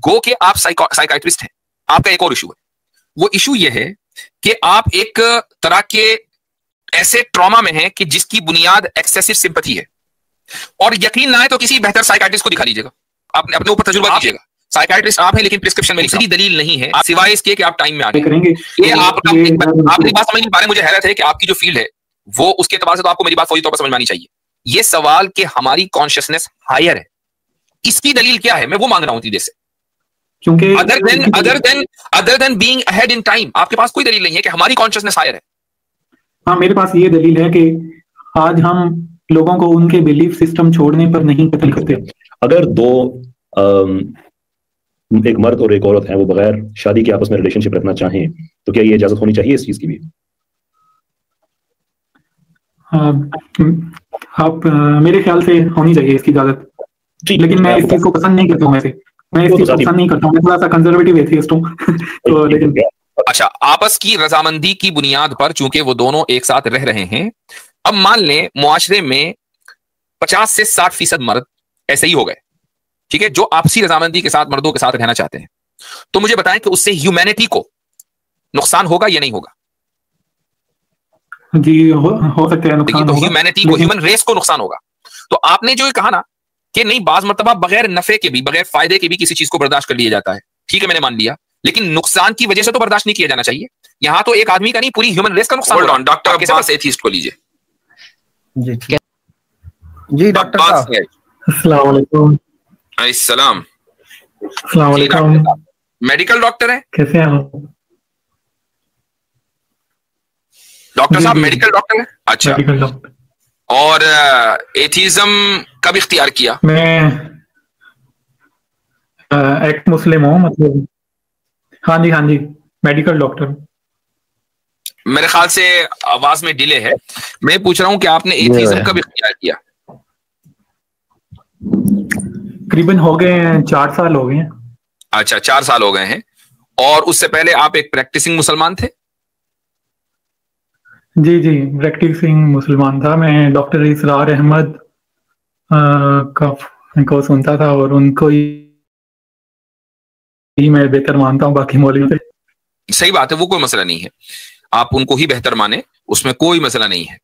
गो के आप साइकाइट्रिस्ट हैं, आपका एक और इशू है। वो इशू ये है कि आप एक तरह के ऐसे ट्रॉमा में हैं कि जिसकी बुनियाद एक्सेसिव सिंपैथी है, और यकीन ना आए तो किसी बेहतर साइकाइट्रिस्ट को दिखा लीजिएगा, आपने अपने ऊपर तजुर्बा कीजिएगा। साइकाइट्रिस्ट आप हैं, लेकिन प्रिस्क्रिप्शन में दूसरी दलील नहीं है सिवाय इसके कि आप टाइम में आ करेंगे। ये आपका आपकी बात समझ नहीं पा रहे, मुझे हैरत है कि आपकी जो फील्ड है वो उसके एतबार से तो आपको मेरी बात फौरी तौर पर समझ में आनी चाहिए। ये सवाल कि हमारी कॉन्शियसनेस हायर है, इसकी दलील क्या है, मैं वो मांग रहा हूं इतनी देर से। क्योंकि other than being ahead in time आपके पास कोई दलील नहीं है कि हमारी कॉन्शियसनेस हायर है। हाँ, मेरे पास ये दलील है कि आज हम लोगों को उनके बिलीफ सिस्टम छोड़ने पर नहीं कत्ल करते। अगर दो एक मर्द और एक औरत हैं, वो बगैर शादी के आपस में रिलेशनशिप रखना चाहें, तो क्या ये इजाजत होनी चाहिए इस चीज की भी? आप मेरे ख्याल से होनी चाहिए इसकी इजाजत, लेकिन मैं इस चीज को पसंद नहीं करता हूँ। वैसे मैं इस चीज को पसंद नहीं करता हूँ, मैं थोड़ा सा कंजर्वेटिव एथियस्ट हूँ। तो लेकिन अच्छा, आपस की रजामंदी की बुनियाद पर चूंकि वो दोनों एक साथ रह रहे हैं, अब मान लें मुआशरे में 50 से 60% मर्द ऐसे ही हो गए, ठीक है, जो आपसी रजामंदी के साथ मर्दों के साथ रहना चाहते हैं, तो मुझे बताएं कि उससे ह्यूमैनिटी को नुकसान होगा या नहीं होगा? जी हो सकता है नुकसान होगा, ह्यूमैनिटी को, ह्यूमन रेस को नुकसान होगा। तो आपने जो ये कहा ना कि नहीं, बाज मर्तबा बगैर नफे के भी, बगैर फायदे के भी किसी चीज को बर्दाश्त कर लिया जाता है, ठीक है, मैंने मान लिया, लेकिन नुकसान की वजह से तो बर्दाश्त नहीं किया जाना चाहिए। यहां तो एक आदमी का नहीं, पूरी ह्यूमन रेस का नुकसान हो रहा है। डॉक्टर अब्बास एथिस्ट को लीजिए। जी डॉक्टर साहब, अस्सलाम वालेकुम। अस्सलाम। अस्सलाम वालेकुम। मेडिकल डॉक्टर है? कैसे हैं आप? डॉक्टर साहब मेडिकल डॉक्टर है? अच्छा, मेडिकल डॉक्टर। और एथिज्म कब इख्तियार किया? मैं एक्ट मुस्लिम हूँ, मतलब हाँ जी, मेडिकल डॉक्टर। मेरे ख्याल से आवाज में डिले है, मैं पूछ रहा हूँ कि आपने एथिज्म कब इख्तियार किया? करीबन हो गए हैं 4 साल हो गए हैं। अच्छा, 4 साल हो गए हैं। और उससे पहले आप एक प्रैक्टिसिंग मुसलमान थे? जी प्रैक्टिसिंग मुसलमान था मैं। डॉक्टर इसरार अहमद को सुनता था और उनको ही मैं बेहतर मानता हूँ बाकी मौलवियों से। सही बात है, वो कोई मसला नहीं है, आप उनको ही बेहतर माने, उसमें कोई मसला नहीं है।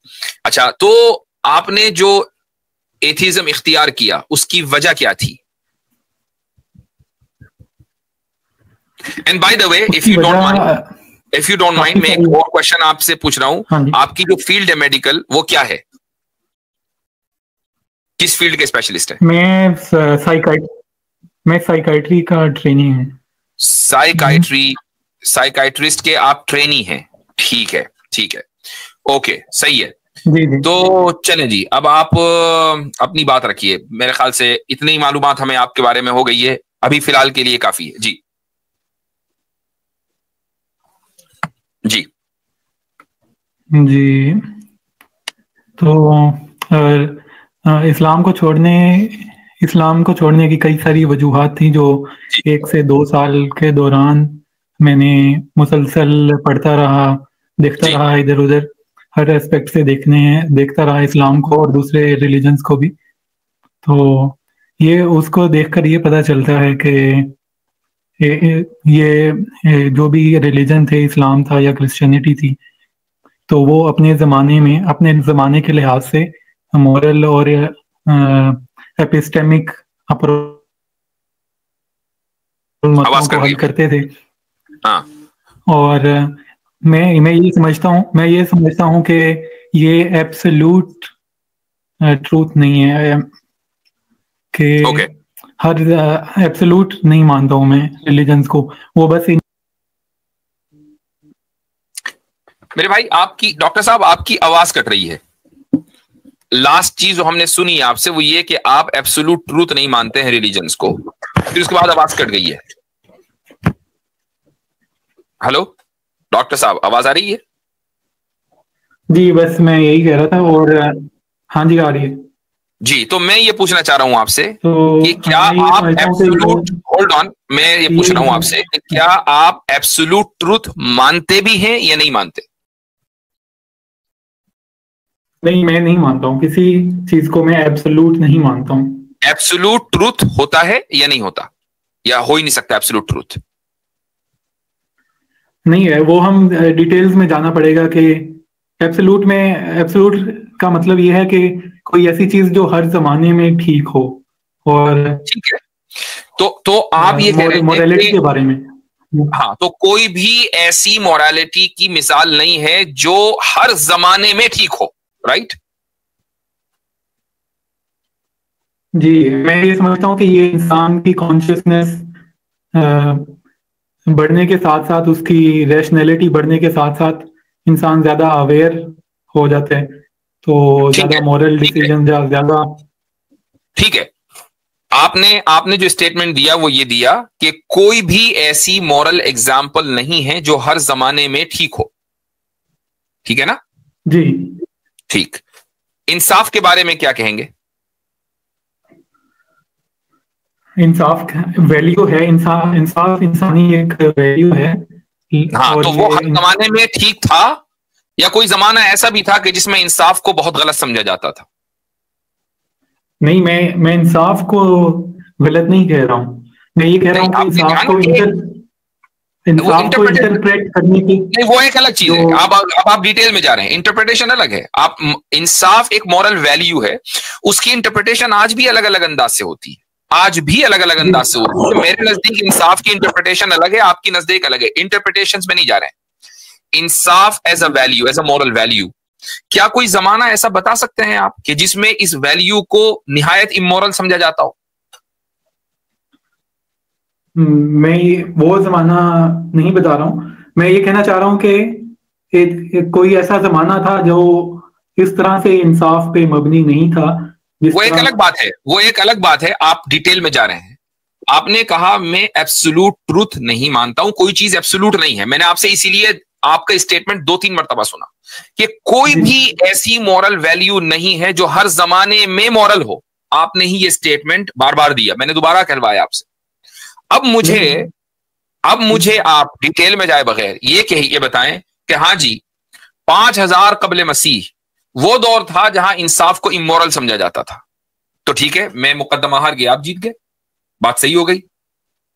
अच्छा, तो आपने जो एथिज्म इख्तियार किया उसकी वजह क्या थी? And by the way, if you don't mind, मैं एक और क्वेश्चन आपसे पूछ रहा हूं। आपकी जो फील्ड है मेडिकल, वो क्या है? किस फील्ड के स्पेशलिस्ट है? मैं साइकाइट्री का ट्रेनी हूं। साइकाइट्रिस्ट के आप ट्रेनी हैं? ठीक है, ओके, सही है। जी। तो चलें जी, अब आप अपनी बात रखिए। मेरे ख्याल से इतनी मालूमात हमें आपके बारे में हो गई है, अभी फिलहाल के लिए काफी है। जी तो इस्लाम को छोड़ने की कई सारी वजूहात थी जो 1 से 2 साल के दौरान मैंने मुसलसल पढ़ता रहा, देखता रहा, इधर उधर हर एस्पेक्ट से देखता रहा इस्लाम को और दूसरे रिलीजन्स को भी। तो ये उसको देखकर ये पता चलता है कि ये जो भी रिलीजन थे, इस्लाम था या क्रिश्चियनिटी थी, तो वो अपने ज़माने के लिहाज से मॉरल और एपिस्टेमिक मसलों को हल करते थे। हाँ। और मैं ये समझता हूँ कि ये एब्सोल्यूट ट्रूथ नहीं है, कि हर एब्सोल्यूट नहीं मानता हूँ मैं रिलीजन्स को, वो बस मेरे भाई, डॉक्टर साहब आपकी आवाज कट रही है। लास्ट चीज जो हमने सुनी आपसे वो ये कि आप एब्सोल्यूट ट्रूथ नहीं मानते हैं रिलीजन्स को, फिर उसके बाद आवाज कट गई है। हेलो डॉक्टर साहब, आवाज आ रही है? जी, बस मैं यही कह रहा था। और हाँ जी, आ रही है जी। तो मैं ये पूछना चाह रहा हूं आपसे कि क्या आप मैं ये पूछ रहा हूं आपसे कि क्या आप एब्सोल्यूट ट्रूथ मानते भी हैं या नहीं मानते? नहीं, मैं नहीं मानता हूं किसी चीज को, मैं एब्सोल्यूट नहीं मानता हूं। एब्सोल्यूट ट्रूथ होता है या नहीं होता? या हो ही नहीं सकता एब्सोल्यूट ट्रूथ? नहीं है, वो हम डिटेल्स में जाना पड़ेगा कि एब्सोल्यूट का मतलब ये है कि कोई ऐसी चीज जो हर जमाने में ठीक हो। और ठीक है, तो आप ये कह रहे हैं मोरालिटी के बारे में। हाँ, तो कोई भी ऐसी मोरालिटी की मिसाल नहीं है जो हर जमाने में ठीक हो, राइट? जी, मैं ये समझता हूँ कि ये इंसान की कॉन्शियसनेस बढ़ने के साथ साथ, उसकी रैशनैलिटी बढ़ने के साथ साथ इंसान ज्यादा अवेयर हो जाते हैं, तो ज्यादा मोरल डिसीजन ज्यादा। ठीक है, आपने जो स्टेटमेंट दिया वो ये दिया कि कोई भी ऐसी मॉरल एग्जाम्पल नहीं है जो हर जमाने में ठीक हो, ठीक है ना? जी ठीक। इंसाफ के बारे में क्या कहेंगे? इंसाफ वैल्यू है, इंसाफ इंसानी एक वैल्यू है। हाँ, तो वो हर जमाने में ठीक था या कोई जमाना ऐसा भी था कि जिसमें इंसाफ को बहुत गलत समझा जाता था? नहीं, मैं इंसाफ को गलत नहीं कह रहा हूँ। मैं ये कह रहा हूँ कि इंसाफ को इंटरप्रेट करने की, नहीं, वो एक अलग चीज है। अब आप डिटेल में जा रहे हैं, इंटरप्रिटेशन अलग है। आप इंसाफ एक मॉरल वैल्यू है, उसकी इंटरप्रिटेशन आज भी अलग अलग अंदाज से होती है, आज भी अलग अलग अंदाज से होती है। मेरे नजदीक इंसाफ की इंटरप्रिटेशन अलग है, आपकी नजदीक अलग है। इंटरप्रिटेशंस में नहीं जा रहे हैं। इंसाफ as a value, as a moral value, क्या कोई जमाना ऐसा बता सकते हैं आप कि जिसमें इस वैल्यू को निहायत इमोरल समझा जाता हो? मैं वो जमाना नहीं बता रहा हूँ। मैं ये कहना चाह रहा हूँ कि कोई ऐसा जमाना था जो इस तरह से इंसाफ पे मबनी नहीं था। वो एक अलग बात है, वो एक अलग बात है। आप डिटेल में जा रहे हैं। आपने कहा मैं एब्सोल्यूट ट्रूथ नहीं मानता हूं, कोई चीज एब्सोल्यूट नहीं है। मैंने आपसे इसीलिए आपका स्टेटमेंट 2-3 मरतबा सुना कि कोई भी ऐसी मॉरल वैल्यू नहीं है जो हर जमाने में मॉरल हो। आपने ही ये स्टेटमेंट बार बार दिया, मैंने दोबारा कहलवाया आपसे। अब मुझे आप डिटेल में जाए बगैर ये बताएं कि हाँ जी, 5000 कबल मसीह वो दौर था जहां इंसाफ को इमोरल समझा जाता था, तो ठीक है, मैं मुकदमा हार गया, आप जीत गए, बात सही हो गई।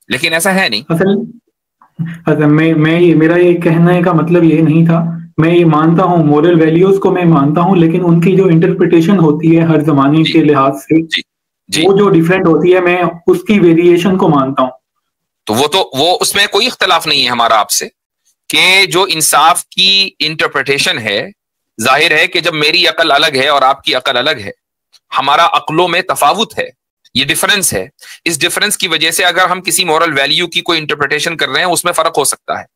लेकिन ऐसा है नहीं। असल मेरा ये कहने का मतलब ये नहीं था। मैं ये मानता हूँ, मोरल वैल्यूज को मैं मानता हूँ, लेकिन उनकी जो इंटरप्रिटेशन होती है हर जमाने के लिहाज से, वो जो डिफरेंट होती है, मैं उसकी वेरिएशन को मानता हूँ। तो वो उसमें कोई इख्तलाफ नहीं है हमारा आपसे कि जो इंसाफ की इंटरप्रिटेशन है, जाहिर है कि जब मेरी अकल अलग है और आपकी अकल अलग है, हमारा अकलों में तफावुत है, ये डिफरेंस है। इस डिफरेंस की वजह से अगर हम किसी मॉरल वैल्यू की कोई इंटरप्रिटेशन कर रहे हैं, उसमें फर्क हो सकता है।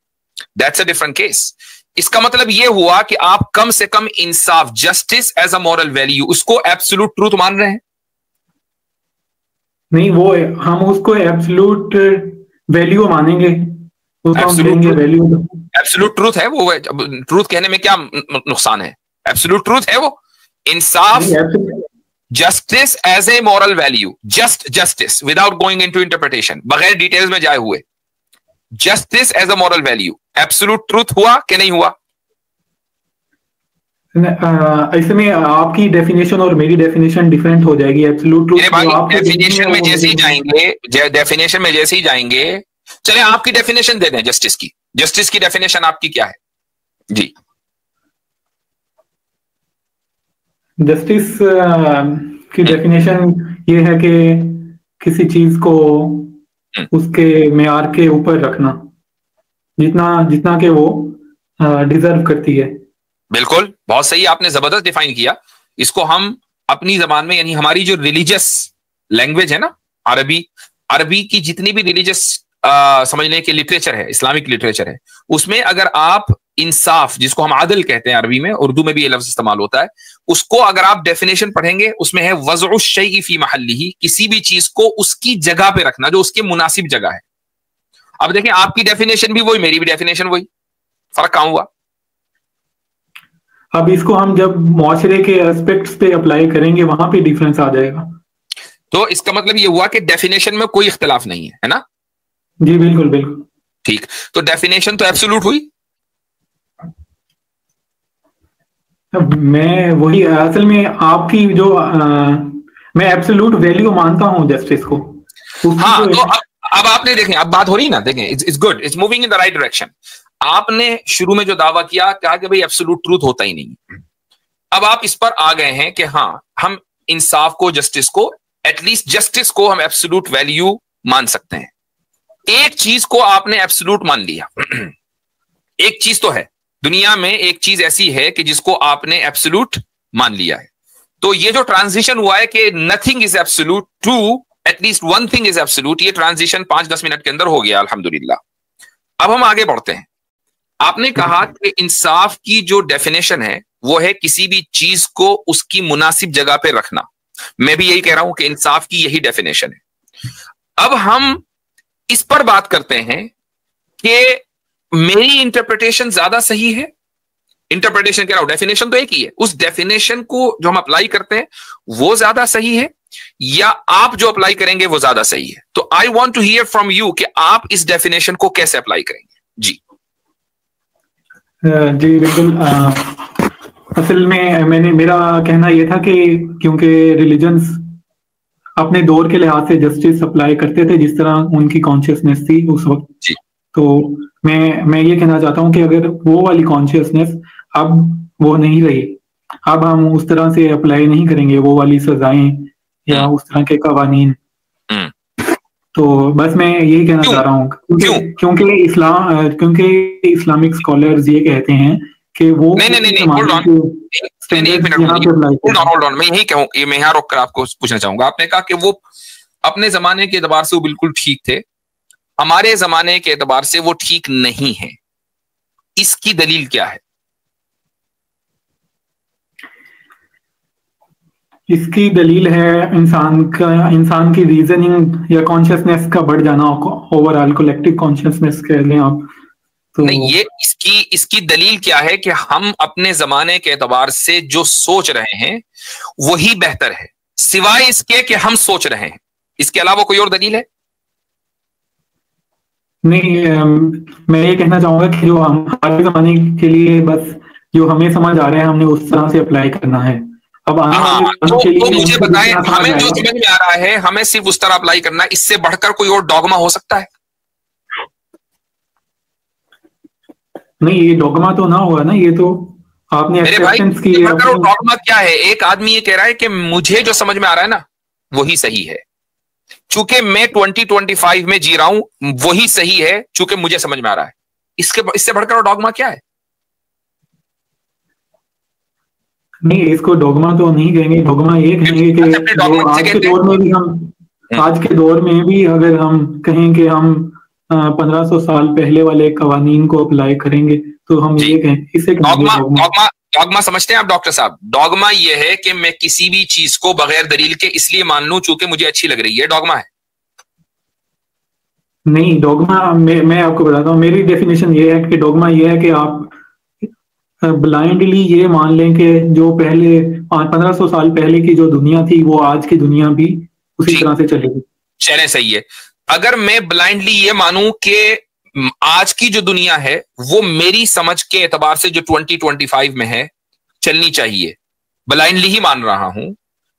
That's a different case. इसका मतलब यह हुआ कि आप कम से कम इंसाफ, justice as a moral value, उसको एब्सोल्यूट ट्रूथ मान रहे हैं? नहीं, वो हम उसको एब्सोल्यूट वैल्यू मानेंगे, एब्सोल्यूट ट्रूथ है वो। ट्रूथ कहने में क्या नुकसान है? एब्सोल्यूट ट्रूथ है वो। इंसाफ, justice as a moral value, justice without going into interpretation, बगैर डिटेल्स में जाए हुए, justice as a moral value, absolute truth हुआ कि नहीं हुआ? ऐसे में आपकी डेफिनेशन और मेरी डेफिनेशन डिफरेंट हो जाएगी। एब्सोल्यूट ट्रूथ डेफिनेशन में जैसे ही जाएंगे, चले आपकी डेफिनेशन दे दें जस्टिस की। जस्टिस की डेफिनेशन आपकी क्या है जी? जस्टिस की डेफिनेशन ये है कि किसी चीज को उसके मेयार के ऊपर रखना, जितना कि वो डिजर्व करती है। बिल्कुल, बहुत सही, आपने जबरदस्त डिफाइन किया इसको। हम अपनी जबान में, यानी हमारी जो रिलीजियस लैंग्वेज है ना, अरबी की जितनी भी रिलीजियस समझने के लिटरेचर है, इस्लामिक लिटरेचर है, उसमें अगर आप इंसाफ, जिसको हम आदल कहते हैं अरबी में, उर्दू में भी ये लफ्ज इस्तेमाल होता है, उसको अगर आप डेफिनेशन पढ़ेंगे, उसमें है वज़उ शैइ फी महल्लिही, किसी भी चीज को उसकी जगह पे रखना जो उसके मुनासिब जगह है। अब देखें, आपकी डेफिनेशन भी वही, मेरी भी डेफिनेशन वही, फर्क कहां हुआ? अब इसको हम जब मुआशरे के एस्पेक्ट्स पे अप्लाई करेंगे, वहां पे डिफरेंस आ जाएगा। तो इसका मतलब ये हुआ कि डेफिनेशन में कोई इख्तिलाफ नहीं है ना? जी बिल्कुल बिल्कुल ठीक। तो डेफिनेशन तो एब्सोल्यूट हुई। मैं वही, असल में आपकी जो मैं एब्सोल्यूट वैल्यू मानता हूं जस्टिस को। हाँ, तो अब आपने देखें, अब बात हो रही ना, देखें it's good, it's moving in the right direction. आपने शुरू में जो दावा किया, कहा कि भाई एब्सोल्यूट ट्रूथ होता ही नहीं। अब आप इस पर आ गए हैं कि हाँ, हम इंसाफ को, जस्टिस को, एटलीस्ट जस्टिस को हम एब्सोल्यूट वैल्यू मान सकते हैं। एक चीज को आपने एब्सोल्यूट मान लिया। एक चीज तो है दुनिया में, एक चीज ऐसी है कि जिसको आपने एब्सोल्यूट मान लिया है। तो ये जो ट्रांजिशन हुआ है कि nothing is absolute to at least one thing is absolute, ये ट्रांजिशन 5-10 मिनट के अंदर हो गया, अल्हम्दुलिल्लाह। अब हम आगे बढ़ते हैं। आपने कहा कि इंसाफ की जो डेफिनेशन है वो है किसी भी चीज को उसकी मुनासिब जगह पे रखना। मैं भी यही कह रहा हूं कि इंसाफ की यही डेफिनेशन है। अब हम इस पर बात करते हैं कि मेरी इंटरप्रिटेशन ज्यादा सही है। इंटरप्रिटेशन कह रहा हूं, डेफिनेशन तो एक ही है, उस डेफिनेशन को जो हम अप्लाई करते हैं वो ज्यादा सही है या आप जो अप्लाई करेंगे वो ज्यादा सही है। तो I want to hear from you कि आप इस डेफिनेशन को कैसे अप्लाई करेंगे। जी जी बिल्कुल। असल में मेरा कहना यह था कि क्योंकि रिलीजन्स अपने दौर के लिहाज से जस्टिस अप्लाई करते थे जिस तरह उनकी कॉन्शियसनेस थी उस वक्त, तो मैं ये कहना चाहता हूं कि अगर वो वाली कॉन्शियसनेस अब वो नहीं रही, अब हम उस तरह से अप्लाई नहीं करेंगे वो वाली सजाएं या उस तरह के कवानीन। तो बस मैं यही कहना चाह रहा हूँ क्योंकि इस्लामिक स्कॉलर्स ये कहते हैं कि वो नहीं होल्ड ऑन, मैं यही कहूँ, मैं यहाँ रोक कर आपको पूछना चाहूंगा। आपने कहा कि वो अपने जमाने के एतबार से वो बिल्कुल ठीक थे, हमारे जमाने के एतबार से वो ठीक नहीं है, इसकी दलील क्या है? इसकी दलील है इंसान की रीजनिंग या कॉन्शियसनेस का बढ़ जाना, ओवरऑल कलेक्टिव कॉन्शियसनेस कह लें आप तो। नहीं, ये इसकी दलील क्या है कि हम अपने जमाने के एतबार से जो सोच रहे हैं वही बेहतर है, सिवाय इसके कि हम सोच रहे हैं। इसके अलावा कोई और दलील है? नहीं, मैं ये कहना चाहूंगा कि जो हमारे जमाने के लिए बस जो हमें समझ आ रहा है हमने उस तरह से अप्लाई करना है। अब तो मुझे बताएं, हमें जो समझ में आ रहा है हमें सिर्फ उस तरह अप्लाई करना है, इससे बढ़कर कोई और डॉगमा हो सकता है? नहीं, ये डॉगमा तो ना होगा ना, ये तो आपने मेरे भाई डॉगमा क्या है? एक आदमी ये कह रहा है कि मुझे जो समझ में आ रहा है ना वही सही है, चूंकि मैं 2025 में जी रहा हूं वही सही है चूंकि मुझे समझ में आ रहा है। इससे बढ़कर डॉगमा क्या है? नहीं, इसको डॉगमा तो नहीं कहेंगे। डॉगमा ये कहेंगे कि आज के दौर में भी अगर हम कहें कि हम 1500 साल पहले वाले कवानीन को अप्लाई करेंगे तो हम ये कहें, इसे डॉगमा समझते हैं आप डॉक्टर साहब? डॉगमा ये है कि मैं किसी भी चीज को बगैर दलील के इसलिए मान लूं चूंकि मुझे अच्छी लग रही है, डॉगमा है? नहीं, डॉगमा मैं आपको बताता हूँ, मेरी डेफिनेशन ये है कि डॉगमा ये है कि आप ब्लाइंडली ये मान लें कि जो पहले 1500 साल पहले की जो दुनिया थी वो आज की दुनिया भी उसी तरह से चलेगी। चले, सही है। अगर मैं ब्लाइंडली ये मानूं कि आज की जो दुनिया है वो मेरी समझ के एतबार से जो 2025 में है चलनी चाहिए, ब्लाइंडली ही मान रहा हूं,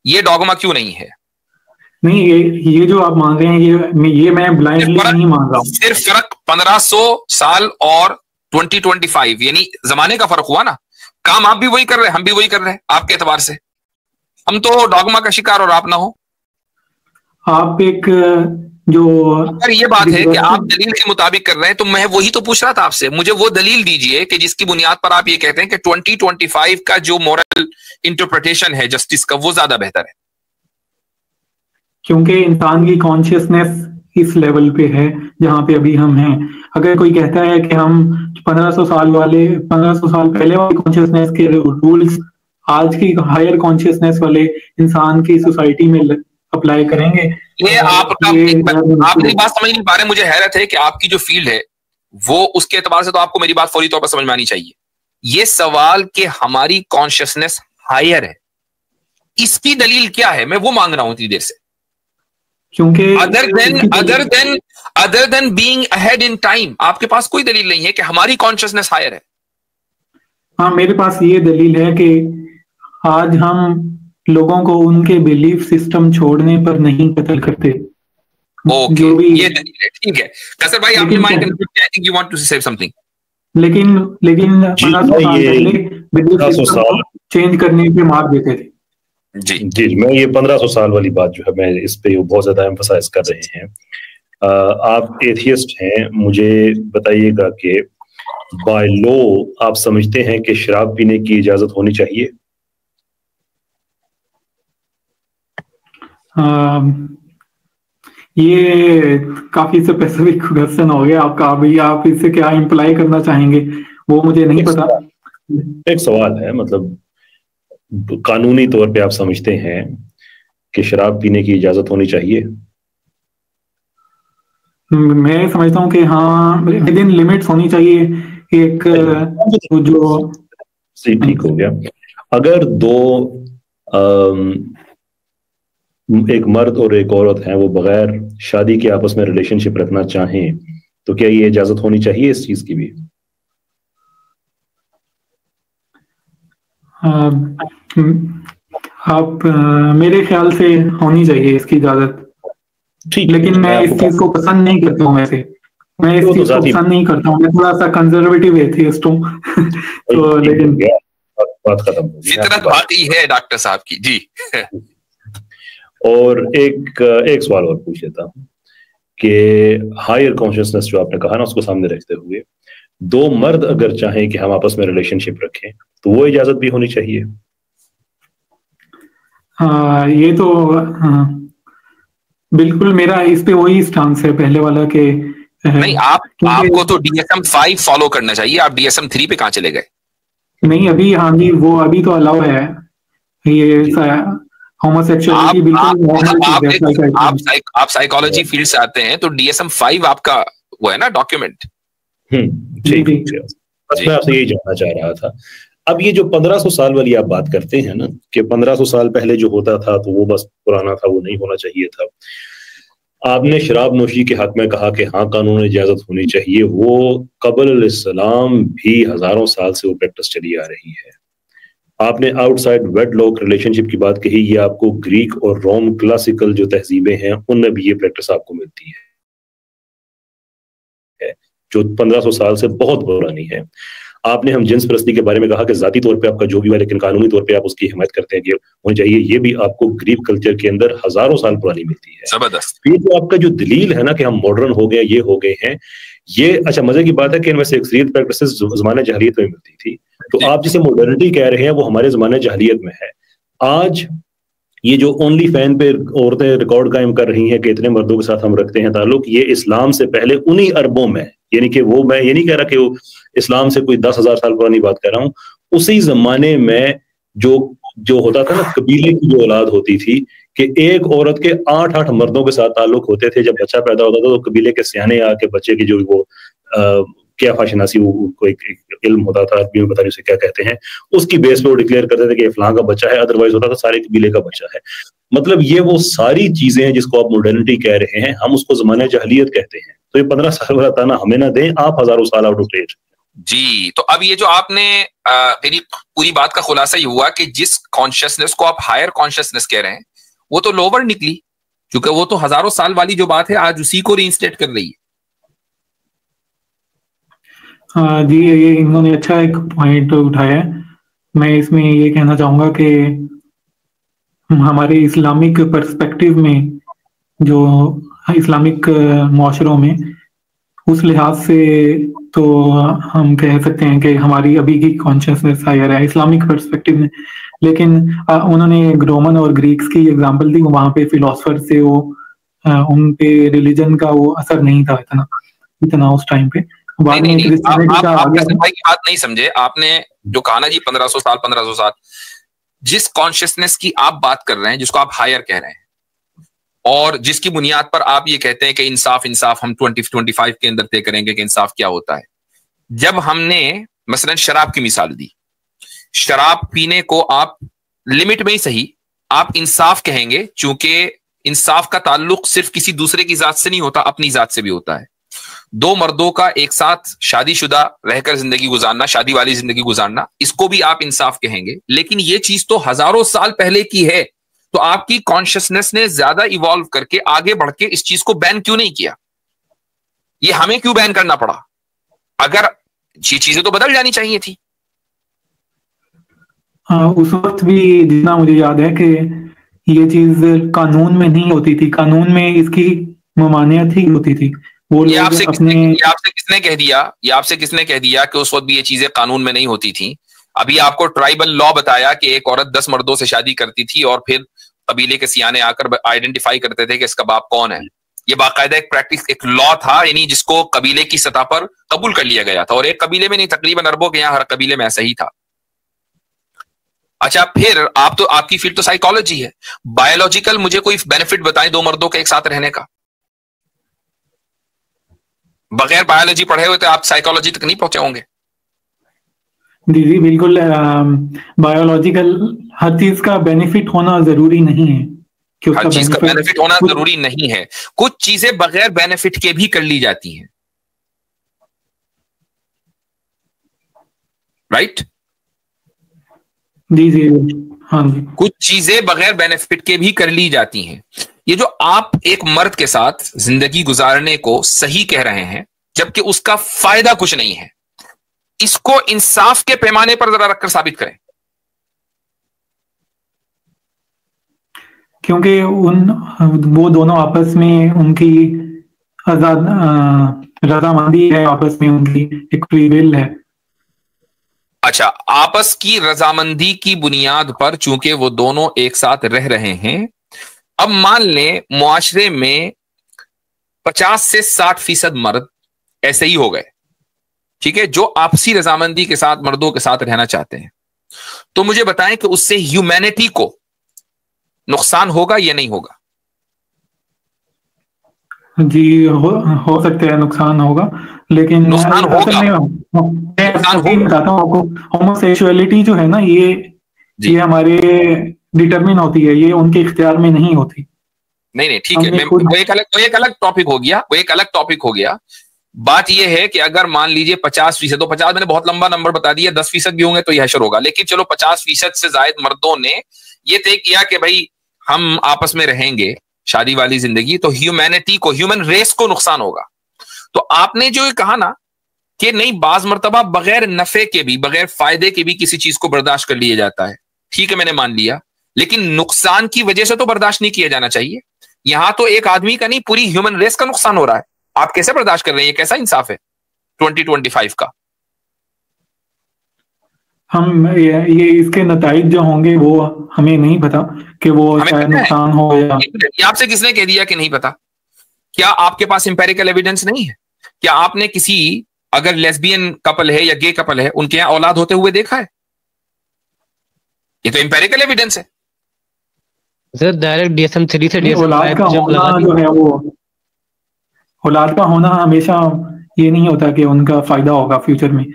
ये डॉगमा क्यों नहीं है? नहीं, ये जो आप मान रहे हैं ये मैं ब्लाइंडली नहीं मान रहा हूं। सिर्फ फर्क 1500 साल और 2025 यानी जमाने का फर्क हुआ ना। काम आप भी वही कर रहे हैं, हम भी वही कर रहे हैं आपके एतबार से। हम तो डॉगमा का शिकार और आप ना हो। आप एक जो अगर ये बात है कि आप दलील के मुताबिक कर रहे हैं तो मैं वही तो पूछ रहा था आपसे, मुझे वो दलील दीजिए कि जिसकी बुनियाद पर आप ये कहते हैं कि 2025 का जो मॉरल इंटरप्रिटेशन है जस्टिस का वो ज्यादा बेहतर है। क्योंकि इंसान की कॉन्शियसनेस इस लेवल पे है जहां पे अभी हम हैं। अगर कोई कहता है कि हम 1500 साल पहले वाले कॉन्शियसनेस के रूल्स आज की हायर कॉन्शियसनेस वाले इंसान की सोसाइटी में अप्लाई करेंगे, ये आप मेरी बात समझ नहीं पा रहे। मुझे हैरत है कि आपकी जो फील्ड है वो उसके एतबार से तो आपको मेरी बात फौरी तौर पर समझ में आनी चाहिए। ये सवाल कि हमारी कॉन्शियसनेस हायर है, इसकी दलील क्या है? मैं वो मांग रहा हूं इतनी देर से। क्योंकि other than being ahead in time आपके पास कोई दलील नहीं है कि हमारी कॉन्शियसनेस हायर है। हाँ, मेरे पास ये दलील है कि आज हम लोगों को उनके बिलीफ सिस्टम छोड़ने पर नहीं कत्ल करते, ओके, जो भी ये ठीक है। कसर भाई, आपने mic unmute, I think you want to say something. लेकिन 1500 साल ये पहले बिजली 1500 सिस्टम साल को चेंज करने पे मार देते थे। जी जी, मैं ये 1500 साल वाली बात जो है मैं इस पे बहुत ज्यादा एम्फसाइज कर रहे हैं। आप एथियस्ट हैं, मुझे बताइएगा कि बाय लॉ आप समझते हैं कि शराब पीने की इजाजत होनी चाहिए? ये काफी स्पेसिफिक क्वेश्चन हो गया आपका। अभी आप इससे क्या इम्प्लाई करना चाहेंगे वो मुझे नहीं पता। एक सवाल है, मतलब कानूनी तौर पे आप समझते हैं कि शराब पीने की इजाजत होनी चाहिए? मैं समझता हूँ कि हाँ, विद इन लिमिट्स होनी चाहिए। एक जो ठीक हो गया। अगर एक मर्द और एक औरत हैं, वो बगैर शादी के आपस में रिलेशनशिप रखना चाहें, तो क्या ये इजाजत होनी चाहिए इस चीज की भी? आप मेरे ख्याल से होनी चाहिए इसकी इजाजत। ठीक, लेकिन मैं इस चीज को पसंद नहीं करता हूँ। वैसे मैं इस चीज को पसंद नहीं करता हूँ। मैं थोड़ा सा कंजर्वेटिव एथियस्ट हूँ। तो लेकिन बात खत्म हो गई। फितरत बात ही है डॉक्टर साहब की। जी और एक सवाल और पूछ लेता हूँ कि हायर कॉन्शियसनेस जो आपने कहा ना, उसको सामने रखते हुए दो मर्द अगर चाहें कि हम आपस में रिलेशनशिप रखें, तो वो इजाजत भी होनी चाहिए? ये तो बिल्कुल मेरा इस पे वही स्टांस है पहले वाला के नहीं, आपको तो DSM 5 फॉलो करना चाहिए। आप DSM 3 पे कहां चले गए? नहीं, अभी हाँ जी, वो अभी तो अलाउ है ये होमोसेक्सुअलिटी बिल्कुल। आप साइकोलॉजी फील्ड से आते हैं तो DSM 5 आपका वो है ना डॉक्यूमेंट। ठीक, बस मैं आपसे यही जानना चाह रहा था। अब ये जो 1500 साल वाली आप बात करते हैं ना, कि 1500 साल पहले जो होता था तो वो बस पुराना था, वो नहीं होना चाहिए था। आपने शराब नोशी के हक में कहा कि हाँ, कानून इजाजत होनी चाहिए। वो कबल इस्लाम भी हजारों साल से वो प्रैक्टिस चली आ रही है। आपने आउटसाइड वेडलॉक रिलेशनशिप की बात कही, ये आपको ग्रीक और रोम क्लासिकल जो तहजीबें हैं उनमें भी ये प्रैक्टिस आपको मिलती है, जो 1500 साल से बहुत पुरानी है। आपने हम जिन्स परस्ती के बारे में कहा कि जाती तौर पे आपका जो भी है, लेकिन कानूनी तौर पे आप उसकी हिमायत करते हैं कि होनी चाहिए। ये भी आपको ग्रीक कल्चर के अंदर हजारों साल पुरानी मिलती है। जबरदस्त। फिर जो आपका जो दलील है ना कि हम मॉडर्न हो गए, ये हो गए हैं, ये अच्छा मजे की बात है कि इनमें से अक्सरियत प्रैक्टिसेस जमाने जहलियत में मिलती थी। तो आप जिसे मॉडर्निटी कह रहे हैं वो हमारे जमाने जहलियत में है। आज ये जो ओनली फैन पे औरतें रिकॉर्ड कायम कर रही हैं कि इतने मर्दों के साथ हम रखते हैं ताल्लुक, ये इस्लाम से पहले उन्हीं अरबों में, यानी कि वो, मैं ये नहीं कह रहा कि वो इस्लाम से कोई 10,000 साल पुरानी बात कर रहा हूँ, उसी जमाने में जो जो होता था ना, कबीले की जो औलाद होती थी कि एक औरत के 8-8 मर्दों के साथ ताल्लुक होते थे। जब बच्चा पैदा होता था तो कबीले के सियाने आके बच्चे की जो वो क्या फाशनासी, वो एक इल्म होता था, अरबी में पता नहीं उसे क्या कहते हैं, उसकी बेस पे वो डिक्लेयर करते थे कि फलां का बच्चा है, अदरवाइज होता था सारे कबीले का बच्चा है। मतलब ये वो सारी चीजें हैं जिसको आप मॉडर्निटी कह रहे हैं, हम उसको जमाने जहलियत कहते हैं। तो ये 15 साल वाला ताना हमें ना दें, आप हजारों साल आउट ऑफ डेट। जी, तो अब ये जो आपने मेरी पूरी बात का खुलासा ये हुआ कि जिस कॉन्शियसनेस को आप हायर कॉन्शियसनेस कह रहे हैं वो तो लोअर निकली, क्योंकि वो तो हजारों साल वाली जो बात है आज उसी को रीइंस्टेट कर रही है। हाँ जी, ये इन्होंने अच्छा एक पॉइंट उठाया। मैं इसमें ये कहना चाहूंगा कि हमारे इस्लामिक पर्सपेक्टिव में, जो इस्लामिक माशरों में, उस लिहाज से तो हम कह सकते हैं कि हमारी अभी की कॉन्शियसनेस हायर है इस्लामिक पर्सपेक्टिव में। लेकिन उन्होंने रोमन और ग्रीक्स की एग्जांपल दी, वहां पे फिलोसफर से वो उन पे रिलीजन का वो असर नहीं था इतना उस टाइम पे। बाद में क्रिश्चियनिटी का आ गया। भाई की बात नहीं समझे आपने, जो कहा ना जी 1500 साल, जिस कॉन्शियसनेस की आप बात कर रहे हैं, जिसको आप हायर कह रहे हैं, और जिसकी बुनियाद पर आप ये कहते हैं कि इंसाफ हम 2025 के अंदर तय करेंगे कि इंसाफ क्या होता है। जब हमने मसलन शराब की मिसाल दी, शराब पीने को आप लिमिट में ही सही आप इंसाफ कहेंगे, चूंकि इंसाफ का ताल्लुक सिर्फ किसी दूसरे की जात से नहीं होता, अपनी जात से भी होता है। दो मर्दों का एक साथ शादीशुदा रहकर जिंदगी गुजारना, शादी वाली जिंदगी गुजारना, इसको भी आप इंसाफ कहेंगे। लेकिन ये चीज तो हजारों साल पहले की है। तो आपकी कॉन्शियसनेस ने ज्यादा इवॉल्व करके आगे बढ़ के इस चीज को बैन क्यों नहीं किया? ये हमें क्यों बैन करना पड़ा? अगर ये चीजें तो बदल जानी चाहिए थी। हाँ, उस वक्त भी जितना मुझे याद है कि ये चीज कानून में नहीं होती थी, कानून में इसकी ममानियत ही होती थी। वो ये लोग आपसे अपने किसने कह दिया? ये आपसे किसने कह दिया कि उस वक्त भी ये चीजें कानून में नहीं होती थी? अभी आपको ट्राइबल लॉ बताया कि एक औरत 10 मर्दों से शादी करती थी और फिर कबीले के सियाने आकर आइडेंटिफाई करते थे कि इसका बाप कौन है। ये बाकायदा एक प्रैक्टिस, एक लॉ था, यानी जिसको कबीले की सतह पर कबूल कर लिया गया था, और एक कबीले में नहीं, तकरीबन अरबों के यहाँ हर कबीले में ऐसा ही था। अच्छा, फिर आप तो, आपकी फील्ड तो साइकोलॉजी है, बायोलॉजिकल मुझे कोई बेनिफिट बताएं दो मर्दों के एक साथ रहने का। बगैर बायोलॉजी पढ़े हुए तो आप साइकोलॉजी तक नहीं पहुंचे होंगे। जी बिल्कुल, बायोलॉजिकल हर चीज का बेनिफिट होना जरूरी नहीं है कि उसका हर चीज का बेनिफिट होना कुछ जरूरी नहीं है। कुछ चीजें बगैर बेनिफिट के भी कर ली जाती हैं, राइट? जी जी हाँ जी। कुछ चीजें बगैर बेनिफिट के भी कर ली जाती हैं। ये जो आप एक मर्द के साथ जिंदगी गुजारने को सही कह रहे हैं जबकि उसका फायदा कुछ नहीं है, इसको इंसाफ के पैमाने पर जरा रखकर साबित करें। क्योंकि वो दोनों आपस में उनकी आजाद रजामंदी है, आपस में उनकी एक फ्री विल है। अच्छा, आपस की रजामंदी की बुनियाद पर चूंकि वो दोनों एक साथ रह रहे हैं, अब मान लें मुआशरे में 50 से 60% मर्द ऐसे ही हो गए, ठीक है, जो आपसी रजामंदी के साथ मर्दों के साथ रहना चाहते हैं, तो मुझे बताएं कि उससे ह्यूमैनिटी को नुकसान होगा या नहीं होगा? जी हो सकता है नुकसान होगा, लेकिन नुकसान होगा। मैं बताता हूँ आपको, होमोसेक्सुअलिटी जो है ना, ये हमारे डिटरमिन होती है, ये उनके इख्तियार में नहीं होती। नहीं ठीक है, वो एक अलग टॉपिक हो गया, वो एक अलग टॉपिक हो गया। बात यह है कि अगर मान लीजिए 50%, तो 50 मैंने बहुत लंबा नंबर बता दिया, 10% भी होंगे तो यह हशर होगा, लेकिन चलो 50% से ज्यादा मर्दों ने यह तय किया कि भाई हम आपस में रहेंगे शादी वाली जिंदगी, तो ह्यूमैनिटी को, ह्यूमन रेस को नुकसान होगा। तो आपने जो ये कहा ना कि नहीं, बाज मर्तबा बगैर नफे के भी, बगैर फायदे के भी किसी चीज को बर्दाश्त कर लिया जाता है, ठीक है, मैंने मान लिया, लेकिन नुकसान की वजह से तो बर्दाश्त नहीं किया जाना चाहिए। यहां तो एक आदमी का नहीं, पूरी ह्यूमन रेस का नुकसान हो रहा है, आप कैसे बर्दाश्त कर रहे हैं? ये कैसा इंसाफ है 2025 का? हम ये इसके नताइज जो होंगे वो हमें नहीं पता कि वो शायद नुकसान हो या। आपसे किसने कह दिया कि नहीं पता? क्या आपके पास इंपेरिकल एविडेंस नहीं है? क्या आपने किसी, अगर लेस्बियन कपल है या गे कपल है, उनके यहां औलाद होते हुए देखा है? ये तो इंपेरिकल एविडेंस है सर। डायरेक्ट DSM-3 से औलाद का होना जो है, वो औलाद का होना हमेशा ये नहीं होता कि उनका फायदा होगा फ्यूचर में।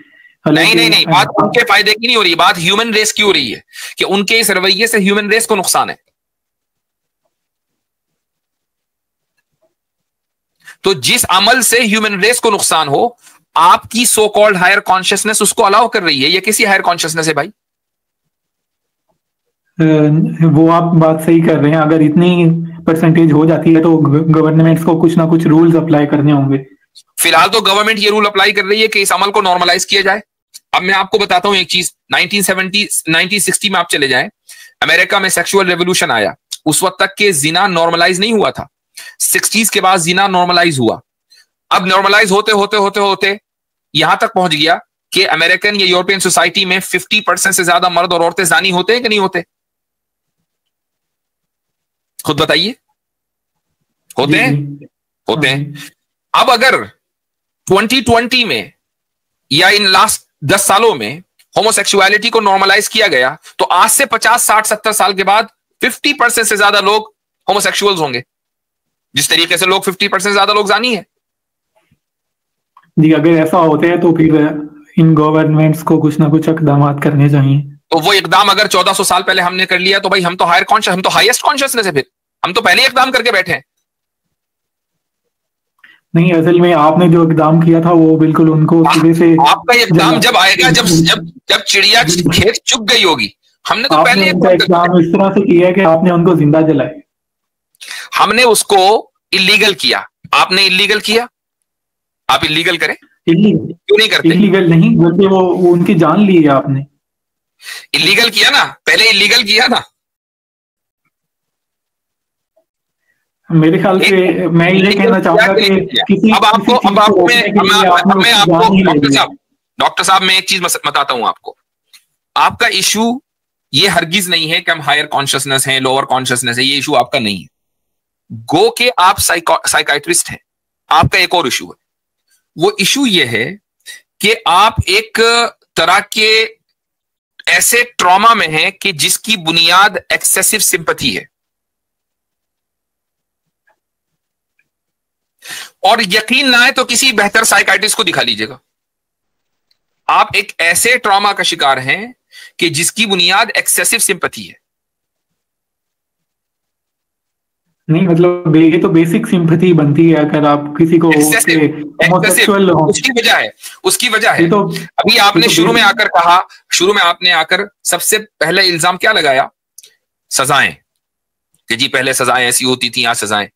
नहीं, बात उनके फायदे की नहीं हो रही, बात ह्यूमन रेस की हो रही है कि उनके इस रवैये से ह्यूमन रेस को नुकसान है। तो जिस अमल से ह्यूमन रेस को नुकसान हो, आपकी सो कॉल्ड हायर कॉन्शियसनेस उसको अलाउ कर रही है। ये किसी हायर कॉन्शियसनेस है भाई? वो आप बात सही कर रहे हैं, अगर इतनी परसेंटेज हो जाती है तो गवर्नमेंट्स को कुछ ना कुछ रूल्स अप्लाई करने होंगे। फिलहाल तो गवर्नमेंट ये रूल अप्लाई कर रही है कि इस अमल को नॉर्मलाइज किया जाए। अब मैं आपको बताता हूं एक चीज, 1960 में आप चले जाएं, अमेरिका में सेक्सुअल रेवोल्यूशन आया, उस वक्त तक के जिना नॉर्मलाइज नहीं हुआ था, 60s के बाद जिना नॉर्मलाइज हुआ। अब नॉर्मलाइज होते होते होते होते यहां तक पहुंच गया कि अमेरिकन या यूरोपियन सोसाइटी में 50% से ज्यादा मर्द और औरतें जानी होते हैं कि नहीं होते? खुद बताइए, होते हैं? होते हैं। अब अगर 2020 में या इन लास्ट 10 सालों में होमोसेक्सुअलिटी को नॉर्मलाइज किया गया, तो आज से 50, 60, 70 साल के बाद 50% से ज्यादा लोग होमोसेक्सुअल्स होंगे, जिस तरीके से लोग 50% से ज्यादा लोग जानी है। जी, अगर ऐसा होता है तो फिर इन गवर्नमेंट्स को कुछ ना कुछ इकदाम करने चाहिए। तो वो इकदाम अगर 1400 साल पहले हमने कर लिया तो भाई हम तो हम तो हाईएस्ट कॉन्शियसनेस है, फिर हम तो पहले इकदाम करके बैठे हैं। नहीं, असल में आपने जो इकदाम किया था वो बिल्कुल उनको सीधे से, आपका इकदाम जब आएगा, जब चिड़िया खेत चुग गई होगी, हमने तो आपने पहले उनका एग्जाम इस तरह से किया कि आपने उनको जिंदा जलाया। हमने उसको इलीगल किया, आपने इलीगल किया, आप इलीगल करें, इलीगल क्यों नहीं करते? इलीगल नहीं, बल्कि वो उनकी जान ली है आपने। इलीगल किया ना, पहले इलीगल किया ना। मेरे ख्याल से मैं ये कहना चाहूंगा कि किसी अब आपको किसी चीज को रोकने के लिए आपने उसकी जान ही ले ली। डॉक्टर साहब मैं एक चीज बताता हूं आपको। आपका इशू ये हरगिज नहीं है कि हम हायर कॉन्शियसनेस हैं, लोअर कॉन्शियसनेस है, ये इशू आपका नहीं है। गो के आप साइकाइट्रिस्ट हैं, आपका एक और इशू है। वो इशू ये है कि आप एक तरह के ऐसे ट्रॉमा में हैं कि जिसकी बुनियाद एक्सेसिव सिंपैथी है। और यकीन ना है तो किसी बेहतर साइकाइट्रिस्ट को दिखा लीजिएगा। आप एक ऐसे ट्रॉमा का शिकार हैं कि जिसकी बुनियाद एक्सेसिव सिंपैथी है। नहीं मतलब ये तो बेसिक सिंपैथी बनती है अगर आप किसी को होमोसेक्सुअल हो। उसकी वजह है तो अभी आपने शुरू में आकर कहा, शुरू में आपने आकर सबसे पहले इल्जाम क्या लगाया? सजाएं, कि जी पहले सजाएं ऐसी होती थी, यहां सजाएं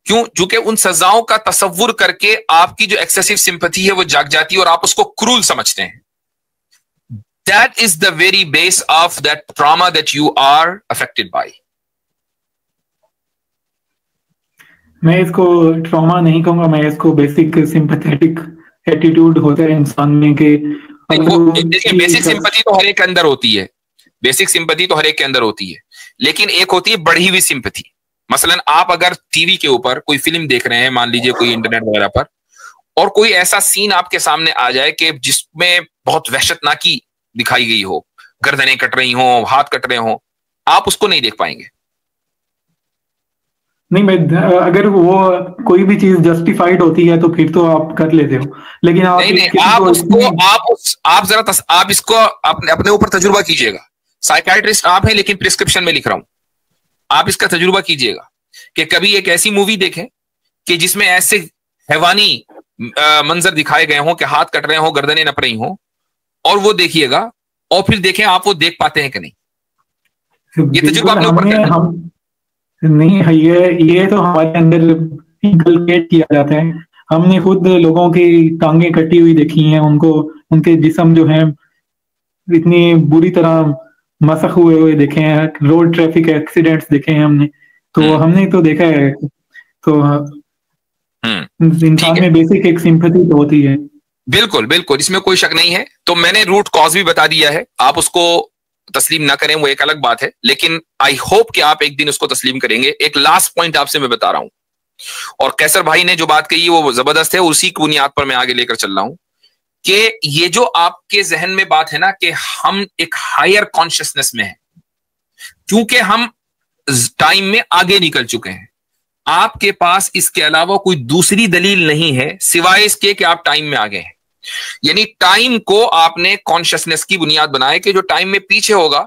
क्यों? क्योंकि उन सजाओं का तसव्वुर करके आपकी जो एक्सेसिव सिंपैथी है वो जाग जाती है और आप उसको क्रूल समझते हैं। That is the very base of that trauma that you are affected by. मैं इसको ट्रॉमा नहीं कहूंगा, मैं इसको बेसिक सिंपैथेटिक एटीट्यूड होता है इंसान में कि बेसिक सिंपैथी तो हर एक के अंदर होती है, बेसिक सिंपैथी तो हर एक के अंदर होती है, लेकिन एक होती है बढ़ी हुई सिंपैथी। मसलन आप अगर टीवी के ऊपर कोई फिल्म देख रहे हैं, मान लीजिए कोई इंटरनेट वगैरह पर, और कोई ऐसा सीन आपके सामने आ जाए कि जिसमें बहुत वहशतनाकी दिखाई गई हो, गर्दनें कट रही हो, हाथ कट रहे हो, आप उसको नहीं देख पाएंगे। नहीं, मैं अगर वो कोई भी चीज जस्टिफाइड होती है तो फिर तो आप कर लेते हो, लेकिन आप नहीं आप उसको आप जरा आप इसको अपने ऊपर तजुर्बा कीजिएगा। साइकाइट्रिस्ट आप हैं, लेकिन प्रिस्क्रिप्शन में लिख रहा हूं, आप इसका तजुर्बा कीजिएगा कि कभी एक ऐसी मूवी देखें कि जिसमें ऐसे हैवानी मंजर दिखाए गए हों कि हाथ कट रहे हो, गर्दनें नप रही हों, और वो देखिएगा और फिर देखें आप वो देख पाते हैं कि नहीं। ये तजुर्बा अपने ऊपर हम नहीं है, ये तो हमारे अंदर इनकलकेट किया जाता है। हमने खुद लोगों की टांगे कटी हुई देखी हैं, उनको उनके जिस्म जो है इतनी बुरी तरह मसख हुए देखे हैं, रोड ट्रैफिक एक्सीडेंट्स देखे हैं हमने, तो हमने तो देखा है। तो इंसान में बेसिक एक सिंपैथी तो होती है। बिल्कुल बिल्कुल, इसमें कोई शक नहीं है। तो मैंने रूट कॉज भी बता दिया है, आप उसको तस्लीम ना करें वो एक अलग बात है, लेकिन आई होप कि आप एक दिन उसको तस्लीम करेंगे। एक लास्ट पॉइंट आपसे मैं बता रहा हूं, और कैसर भाई ने जो बात कही वो जबरदस्त है, उसी की बुनियाद पर मैं आगे लेकर चल रहा हूं कि ये जो आपके जहन में बात है ना कि हम एक हायर कॉन्शियसनेस में हैं क्योंकि हम टाइम में आगे निकल चुके हैं। आपके पास इसके अलावा कोई दूसरी दलील नहीं है सिवाय इसके कि आप टाइम में आगे हैं। यानी टाइम को आपने कॉन्शियसनेस की बुनियाद बनाया कि जो टाइम में पीछे होगा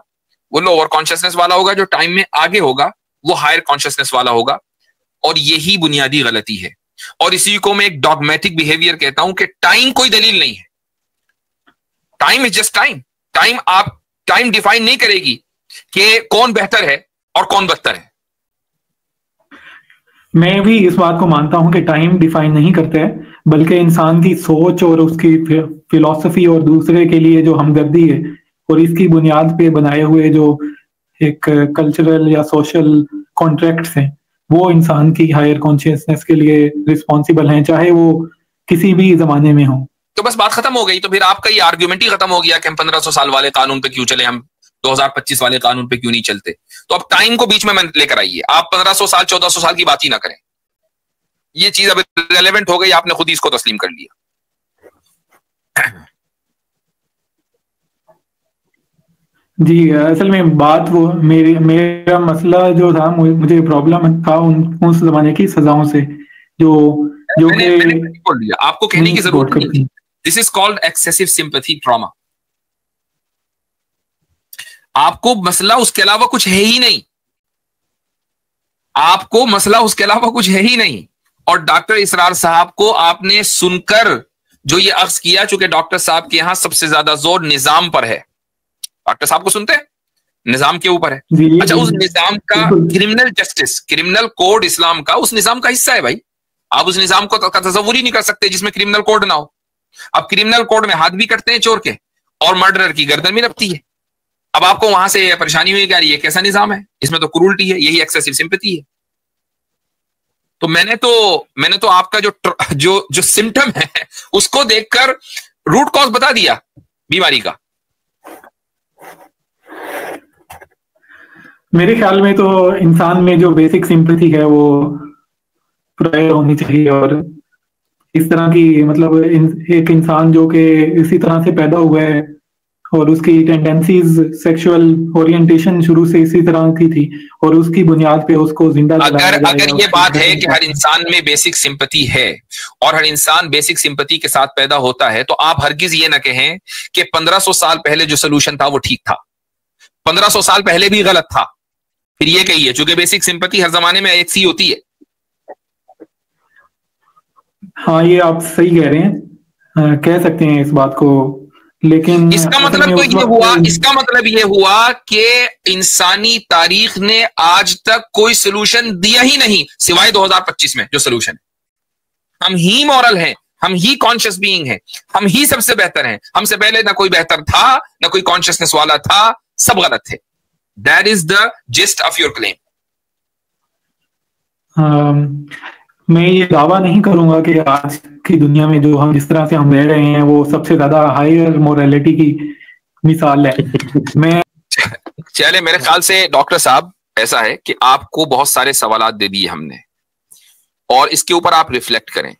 वो लोअर कॉन्शियसनेस वाला होगा, जो टाइम में आगे होगा वो हायर कॉन्शियसनेस वाला होगा, और यही बुनियादी गलती है। और इसी को मैं एक डॉगमेटिक बिहेवियर कहता हूं कि टाइम कोई दलील नहीं है। Time is just time. आप टाइम डिफाइन नहीं करेगी कि कौन बेहतर है और कौन बदतर है। मैं भी इस बात को मानता हूं कि टाइम डिफाइन नहीं करता है, बल्कि इंसान की सोच और उसकी फिलॉसफी और दूसरे के लिए जो हमदर्दी है और इसकी बुनियाद पे बनाए हुए जो एक कल्चरल या सोशल कॉन्ट्रैक्ट्स हैं, वो इंसान की हायर कॉन्शियसनेस के लिए रिस्पॉन्सिबल हैं, चाहे वो किसी भी जमाने में हो। तो बस बात खत्म हो गई। तो फिर आपका ये आर्ग्यूमेंट ही खत्म हो गया कि हम 1500 साल वाले कानून पे क्यों चले, हम 2025 वाले कानून पे क्यों नहीं चलते। तो अब टाइम को बीच में लेकर आइए, आप 1500 साल 1400 साल की बात ही ना करें। ये चीज अब रेलेवेंट हो गई, आपने खुद ही इसको तस्लीम कर लिया। जी असल में बात वो मेरा मसला जो था, मुझे प्रॉब्लम था उस जमाने की सजाओं से जो मैंने बोल दिया, आपको कहने की जरूरत नहीं। This is called excessive sympathy trauma. आपको मसला उसके अलावा कुछ है ही नहीं, आपको मसला उसके अलावा कुछ है ही नहीं। और डॉक्टर इसरार साहब को आपने सुनकर जो ये अर्ज किया, चूंकि डॉक्टर साहब के यहां सबसे ज्यादा जोर निजाम पर है। डॉक्टर साहब को सुनते हैं, निजाम के ऊपर है। अच्छा, उस निजाम का क्रिमिनल जस्टिस, क्रिमिनल कोड इस्लाम का उस निजाम का हिस्सा है भाई। आप उस निजाम को तस्वुर ही नहीं कर सकते जिसमें क्रिमिनल कोड ना हो। अब क्रिमिनल कोड में हाथ भी कटते हैं चोर के, और मर्डरर की गर्दन भी नपती है। अब आपको वहां से परेशानी हुई, ये कैसा निजाम है, इसमें तो क्रूरल्टी है, यही एक्सेसिव सिंपैथी है। तो मैंने तो आपका जो सिम्टम है उसको देखकर रूट कॉज बता दिया बीमारी का। मेरे ख्याल में तो इंसान में जो बेसिक सिंपैथी है वो प्रायर होनी चाहिए, और इस तरह की मतलब एक इंसान जो कि इसी तरह से पैदा हुआ है और उसकी टेंडेंसीज, सेक्सुअल ओरिएंटेशन शुरू से इसी तरह की थी, और उसकी बुनियाद पे उसको जिंदा अगर ये बात है कि हर इंसान में बेसिक सिंपैथी है और हर इंसान बेसिक सिंपैथी के साथ पैदा होता है, तो आप हरगिज ये ना कहें कि 1500 साल पहले जो सोल्यूशन था वो ठीक था, 1500 साल पहले भी गलत था, फिर ये कहिए, चूंकि बेसिक सिंपैथी हर जमाने में एक सी होती है। हाँ, ये आप सही कह रहे हैं, कह सकते हैं इस बात को, लेकिन इसका मतलब ये हुआ कि इंसानी तारीख ने आज तक कोई सोल्यूशन दिया ही नहीं सिवाय 2025 में जो सोल्यूशन है। हम ही मॉरल हैं, हम ही कॉन्शियस बीइंग हैं, हम ही सबसे बेहतर हैं, हमसे पहले ना कोई बेहतर था, ना कोई कॉन्शियसनेस वाला था, सब गलत थे। That is the gist of your claim. मैं ये दावा नहीं करूंगा कि आज की दुनिया में जो हम जिस तरह से हम रह रहे हैं वो सबसे ज्यादा हायर मोरालिटी की मिसाल है। मैं चले, मेरे ख्याल से डॉक्टर साहब ऐसा है कि आपको बहुत सारे सवालात दे दिए हमने, और इसके ऊपर आप रिफ्लेक्ट करें।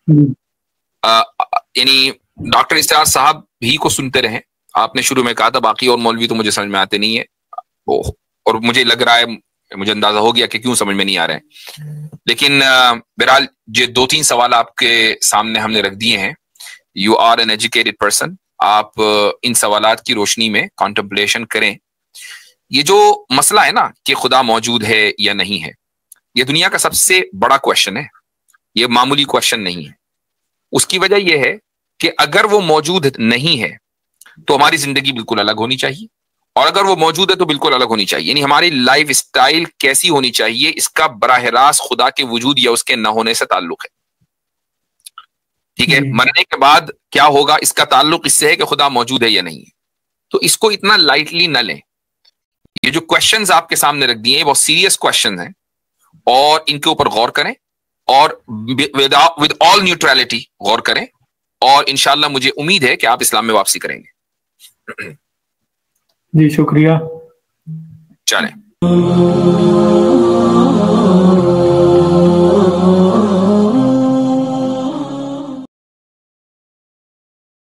यानी डॉक्टर इसरार साहब भी को सुनते रहें। आपने शुरू में कहा था बाकी और मौलवी तो मुझे समझ में आते नहीं है, और मुझे लग रहा है, मुझे अंदाजा हो गया कि क्यों समझ में नहीं आ रहे हैं। लेकिन बहरहाल ये 2-3 सवाल आपके सामने हमने रख दिए हैं। You are an educated person, आप इन सवालात की रोशनी में कॉन्टेम्पलेशन करें। ये जो मसला है ना कि खुदा मौजूद है या नहीं है, ये दुनिया का सबसे बड़ा क्वेश्चन है, ये मामूली क्वेश्चन नहीं है। उसकी वजह यह है कि अगर वो मौजूद नहीं है तो हमारी जिंदगी बिल्कुल अलग होनी चाहिए, और अगर वो मौजूद है तो बिल्कुल अलग होनी चाहिए। यानी हमारी लाइफ स्टाइल कैसी होनी चाहिए, इसका बराह रास्त खुदा के वजूद या उसके न होने से ताल्लुक है। ठीक है, मरने के बाद क्या होगा इसका ताल्लुक इससे है कि खुदा मौजूद है या नहीं है। तो इसको इतना लाइटली न लें। ये जो क्वेश्चंस आपके सामने रख दिए हैं बहुत सीरियस क्वेश्चन हैं, और इनके ऊपर गौर करें, और विद ऑल न्यूट्रलिटी गौर करें, और इंशाल्लाह मुझे उम्मीद है कि आप इस्लाम में वापसी करेंगे। जी शुक्रिया। चलें।